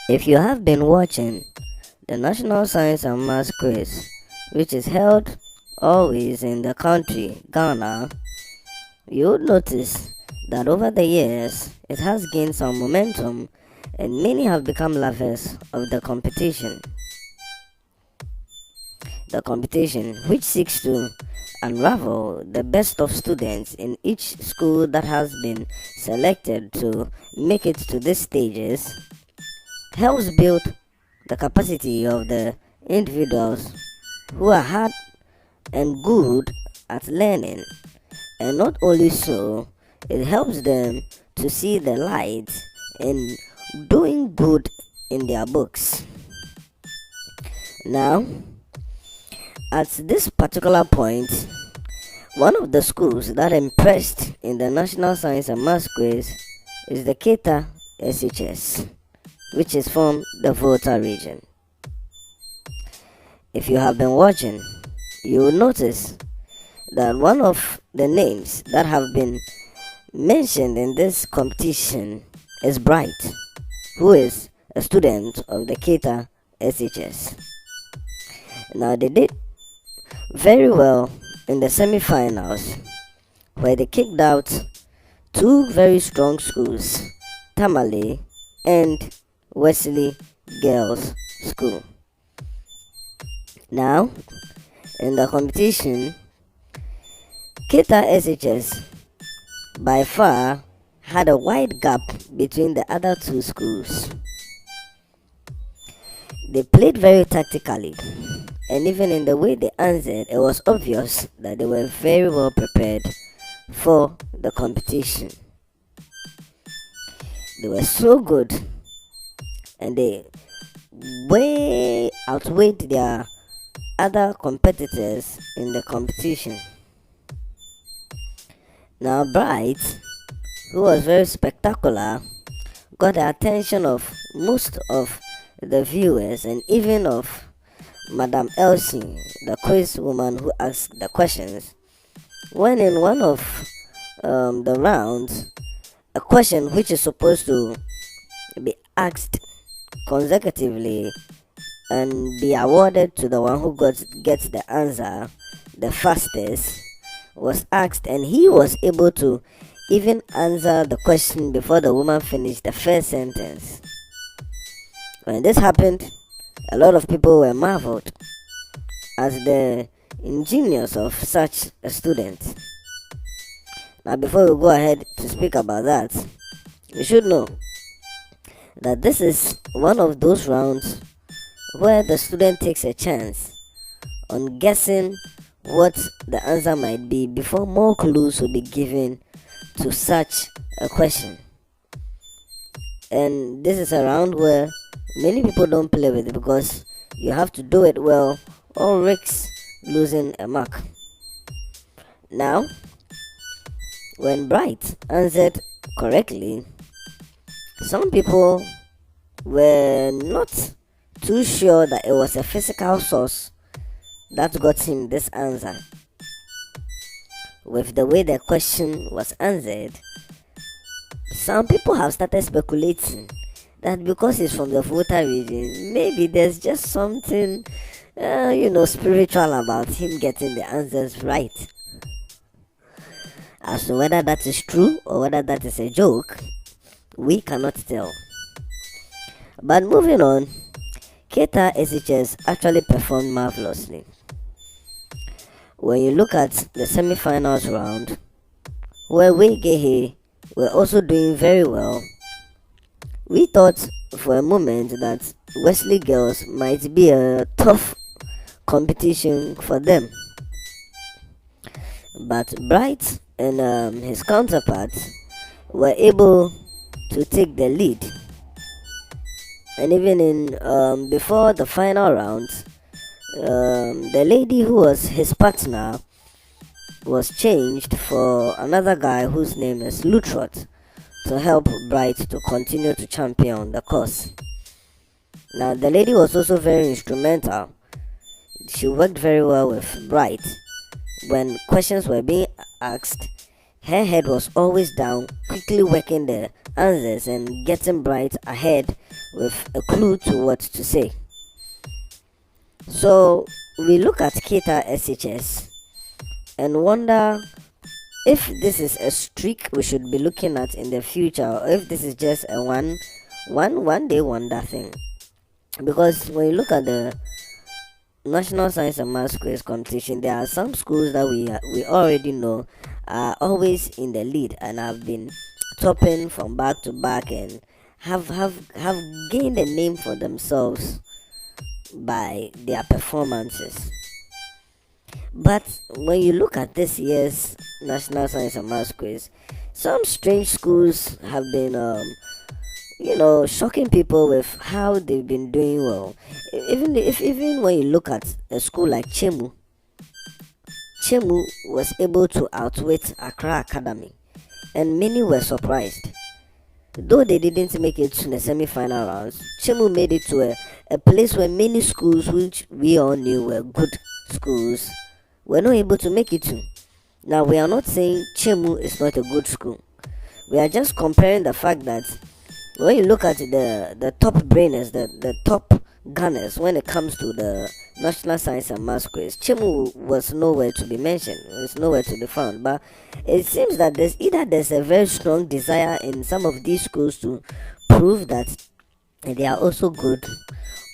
If you have been watching the National Science and Maths Quiz, which is held always in the country, Ghana, you would notice that over the years it has gained some momentum and many have become lovers of the competition. The competition, which seeks to unravel the best of students in each school that has been selected to make it to these stages, helps build the capacity of the individuals who are hard and good at learning. And not only so, it helps them to see the light in doing good in their books. Now, at this particular point, one of the schools that impressed in the National Science and Maths Quiz is the Keta SHS, which is from the Volta region. If you have been watching, you will notice that one of the names that have been mentioned in this competition is Bright, who is a student of the Keta SHS. Now, they did very well in the semi-finals, where they kicked out two very strong schools, Tamale and Wesley Girls School. Now, in the competition, Keta SHS by far had a wide gap between the other two schools. They played very tactically, and even in the way they answered, it was obvious that they were very well prepared for the competition. They were so good, and they way outweighed their other competitors in the competition. Now, Bright, who was very spectacular, got the attention of most of the viewers and even of Madame Elsie, the quiz woman who asked the questions, when in one of the rounds, a question which is supposed to be asked consecutively and be awarded to the one who gets the answer the fastest was asked, and he was able to even answer the question before the woman finished the first sentence. When this happened, a lot of people were marveled at the ingenious of such a student. Now, before we go ahead to speak about that, you should know that this is one of those rounds where the student takes a chance on guessing what the answer might be before more clues will be given to such a question. And this is a round where many people don't play with it because you have to do it well or risk losing a mark. Now, when Bright answered correctly, some people were not too sure that it was a physical source that got him this answer. With the way the question was answered, some people have started speculating that because he's from the Volta region, maybe there's just something, spiritual about him getting the answers right. As to whether that is true or whether that is a joke, we cannot tell. But moving on, Keta SHS actually performed marvelously. When you look at the semi-finals round, where Wegehe were also doing very well, we thought for a moment that Wesley Girls might be a tough competition for them. But Bright and his counterparts were able to take the lead. And even in before the final rounds, the lady who was his partner was changed for another guy whose name is Lutrot to help Bright to continue to champion the cause. Now, the lady was also very instrumental. She worked very well with Bright. When questions were being asked, Her head was always down, quickly working the answers and getting bright ahead with a clue to what to say. So we look at Keta SHS and wonder if this is a streak we should be looking at in the future, or if this is just a one day wonder thing. Because when you look at the National Science and Maths Quiz competition, there are some schools that we already know are always in the lead and have been topping from back to back and have gained a name for themselves by their performances. But when you look at this year's National Science and Maths Quiz, some strange schools have been shocking people with how they've been doing well. Even when you look at a school like Chemu was able to outwit Accra Academy, and many were surprised. Though they didn't make it to the semi-final rounds, Chemu made it to a place where many schools which we all knew were good schools were not able to make it to. Now, we are not saying Chemu is not a good school. We are just comparing the fact that when you look at the top brainers, the top gunners when it comes to the National Science and Maths Quiz, Chemu was nowhere to be mentioned. It's nowhere to be found. But it seems that there's a very strong desire in some of these schools to prove that they are also good,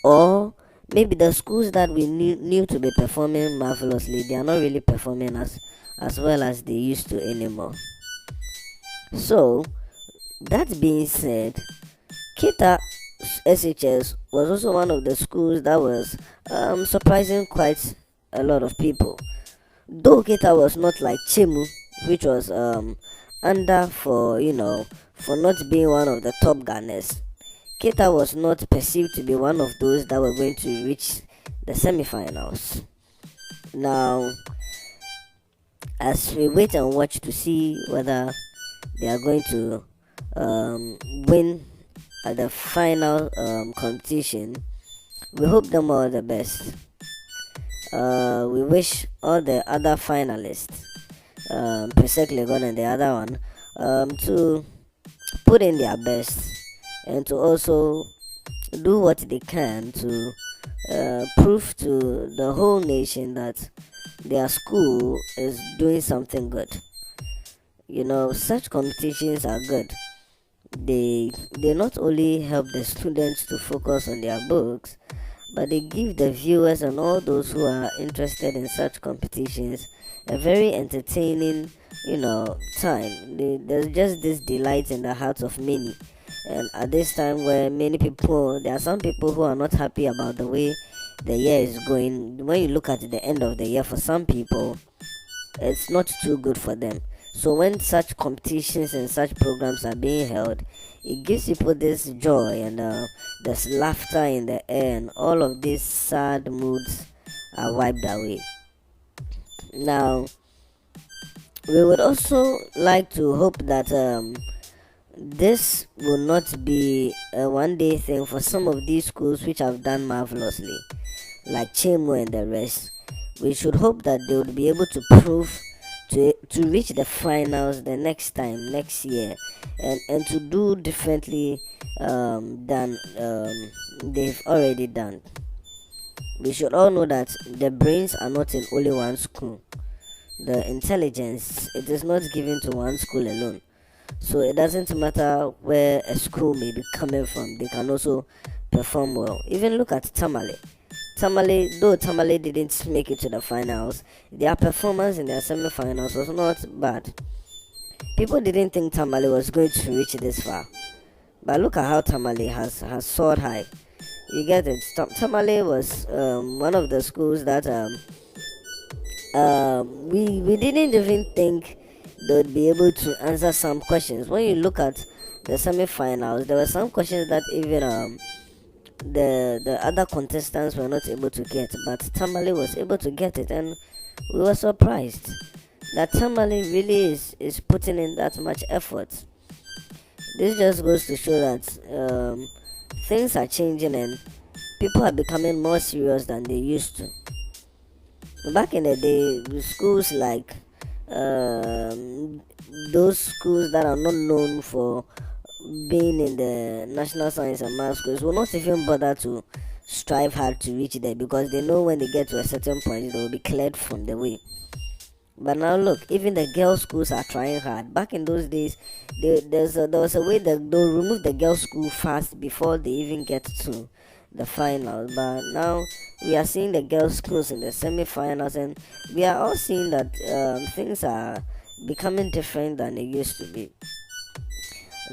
or maybe the schools that we knew to be performing marvelously, they are not really performing as well as they used to anymore. So that being said, Keta SHS was also one of the schools that was surprising quite a lot of people. Though Keta was not like Chemu, which was under for not being one of the top gunners. Keta was not perceived to be one of those that were going to reach the semi-finals. Now, as we wait and watch to see whether they are going to win at the final competition, we hope them all the best. We wish all the other finalists, Pesek Legon and the other one, to put in their best and to also do what they can to prove to the whole nation that their school is doing something good. Such competitions are good. They not only help the students to focus on their books, but they give the viewers and all those who are interested in such competitions a very entertaining time. There's just this delight in the hearts of many, and at this time where there are some people who are not happy about the way the year is going. When you look at the end of the year, for some people it's not too good for them. So when such competitions and such programs are being held, it gives people this joy and there's laughter in the air, and all of these sad moods are wiped away. Now, we would also like to hope that this will not be a one-day thing for some of these schools which have done marvelously, like Chemo and the rest. We should hope that they would be able to prove to reach the finals the next year, and to do differently than they've already done. We should all know that the brains are not in only one school. The intelligence, it is not given to one school alone. So it doesn't matter where a school may be coming from, they can also perform well. Even look at Tamale. Though Tamale didn't make it to the finals, their performance in their semi-finals was not bad. People didn't think Tamale was going to reach this far, but look at how Tamale has soared high. You get it? Tamale was one of the schools that we didn't even think they would be able to answer some questions. When you look at the semi-finals, there were some questions that even the other contestants were not able to get, but Tamale was able to get it, and we were surprised that Tamale really is putting in that much effort. This just goes to show that things are changing and people are becoming more serious than they used to. Back in the day, schools like um, those schools that are not known for being in the national science and math schools will not even bother to strive hard to reach there, because they know when they get to a certain point they will be cleared from the way. But now look, even the girls' schools are trying hard. Back in those days, there was a way that they'll remove the girls' school fast before they even get to the finals. But now we are seeing the girls' schools in the semi-finals, and we are all seeing that things are becoming different than they used to be.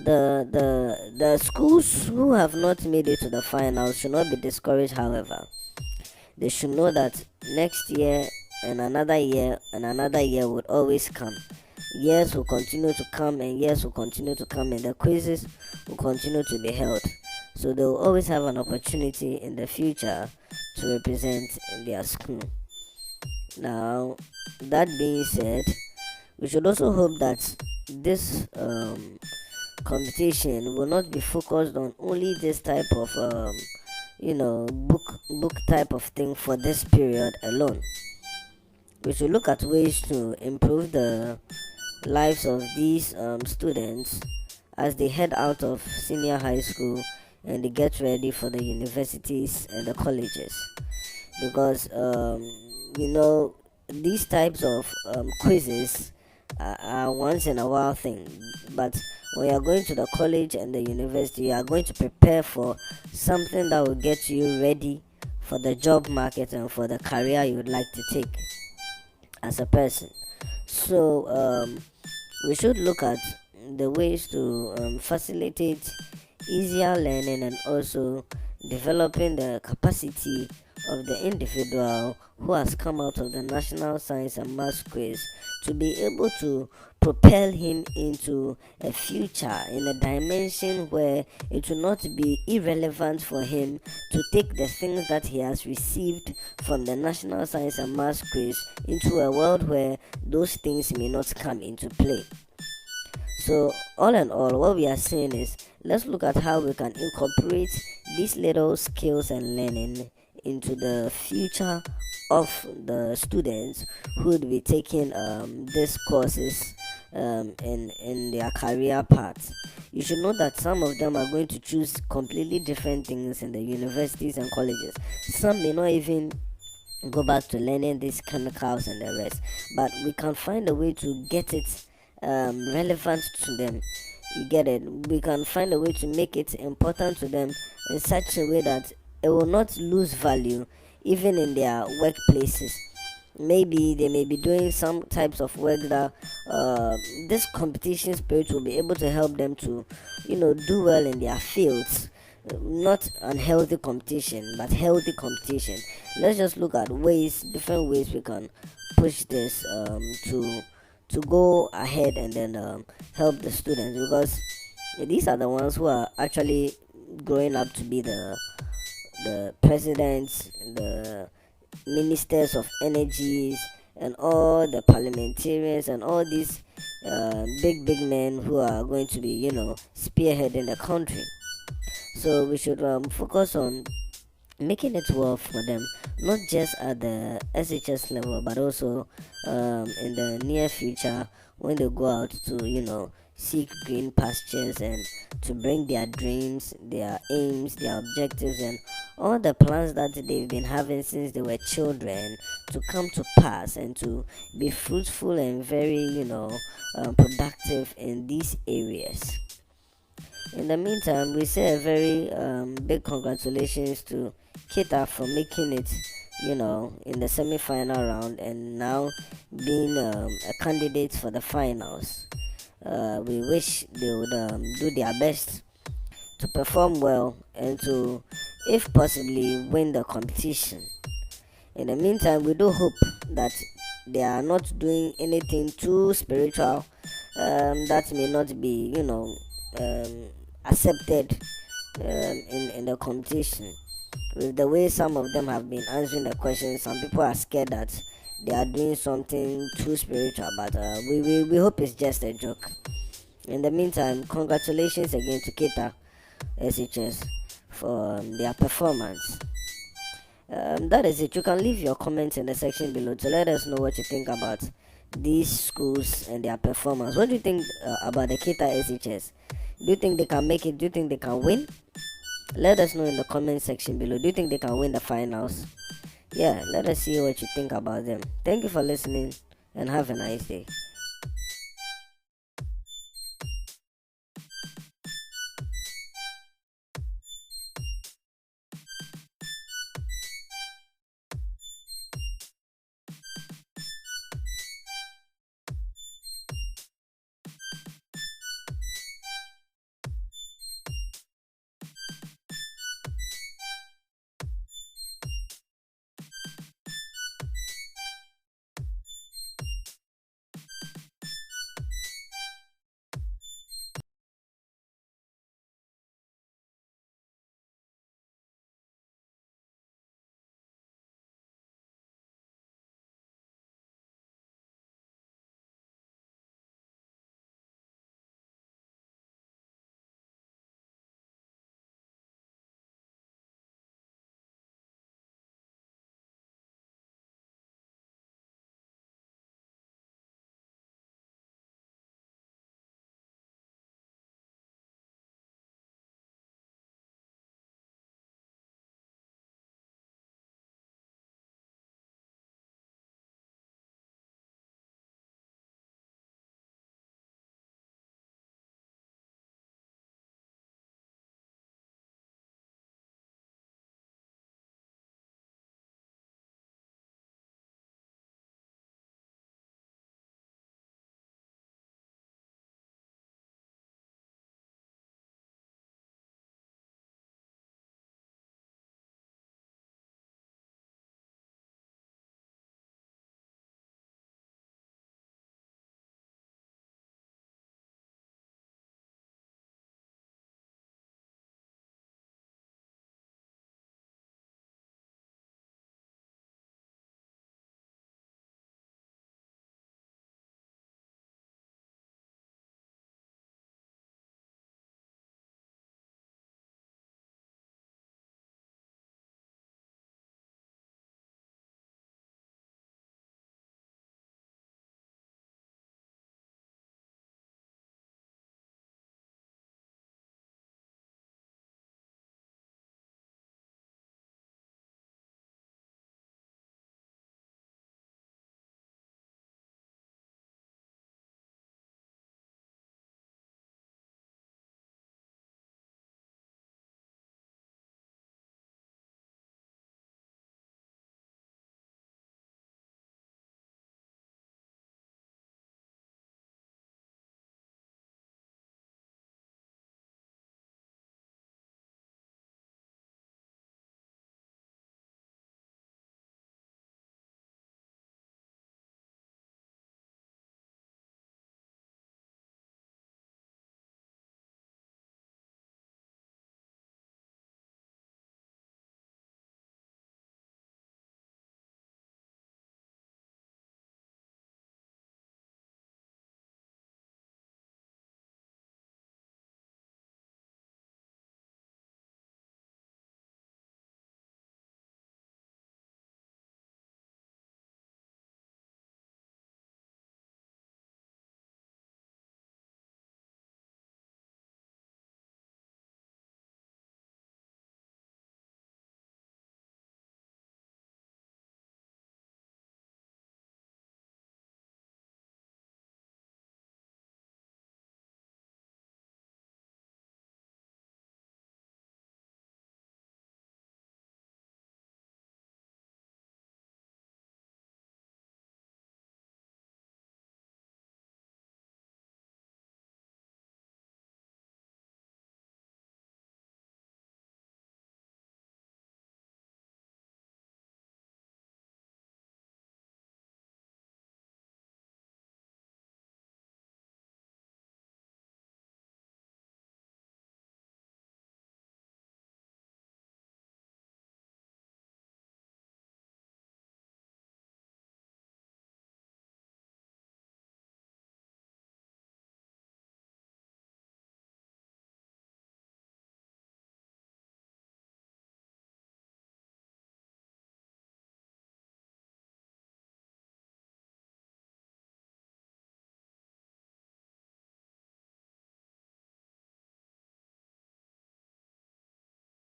The schools who have not made it to the finals should not be discouraged. However, they should know that next year and another year would always come. Years will continue to come, and years will continue to come, and the quizzes will continue to be held. So they will always have an opportunity in the future to represent their school. Now, that being said, we should also hope that this competition will not be focused on only this type of book type of thing for this period alone. We should look at ways to improve the lives of these students as they head out of senior high school and they get ready for the universities and the colleges, because these types of quizzes are once in a while thing, but when you are going to the college and the university, you are going to prepare for something that will get you ready for the job market and for the career you would like to take as a person. So we should look at the ways to facilitate easier learning and also developing the capacity of the individual who has come out of the national science and math quiz to be able to propel him into a future in a dimension where it will not be irrelevant for him to take the things that he has received from the national science and math quiz into a world where those things may not come into play. So all in all, what we are saying is, let's look at how we can incorporate these little skills and learning into the future of the students who would be taking these courses in their career paths. You should know that some of them are going to choose completely different things in the universities and colleges. Some may not even go back to learning these chemicals and the rest, but we can find a way to get it relevant to them. You get it? We can find a way to make it important to them in such a way that it will not lose value even in their workplaces. Maybe they may be doing some types of work that this competition spirit will be able to help them to do well in their fields. Not unhealthy competition, but healthy competition. Let's just look at different ways we can push this to go ahead and then help the students, because these are the ones who are actually growing up to be the presidents, the ministers of energies, and all the parliamentarians and all these big men who are going to be spearheading the country. So we should focus on making it work for them, not just at the SHS level, but also in the near future when they go out to seek green pastures and to bring their dreams, their aims, their objectives, and all the plans that they've been having since they were children to come to pass and to be fruitful and very productive in these areas. In the meantime, we say a very big congratulations to Keta for making it, in the semi-final round and now being a candidate for the finals. We wish they would do their best to perform well and to, if possibly, win the competition. In the meantime, we do hope that they are not doing anything too spiritual that may not be, accepted in the competition. With the way some of them have been answering the questions, some people are scared that they are doing something too spiritual, but we hope it's just a joke. In the meantime, congratulations again to Keta SHS for their performance. That is it. You can leave your comments in the section below to let us know what you think about these schools and their performance. What do you think about the Keta SHS? Do you think they can make it? Do you think they can win? Let us know in the comment section below. Do you think they can win the finals? Yeah, let us see what you think about them. Thank you for listening and have a nice day.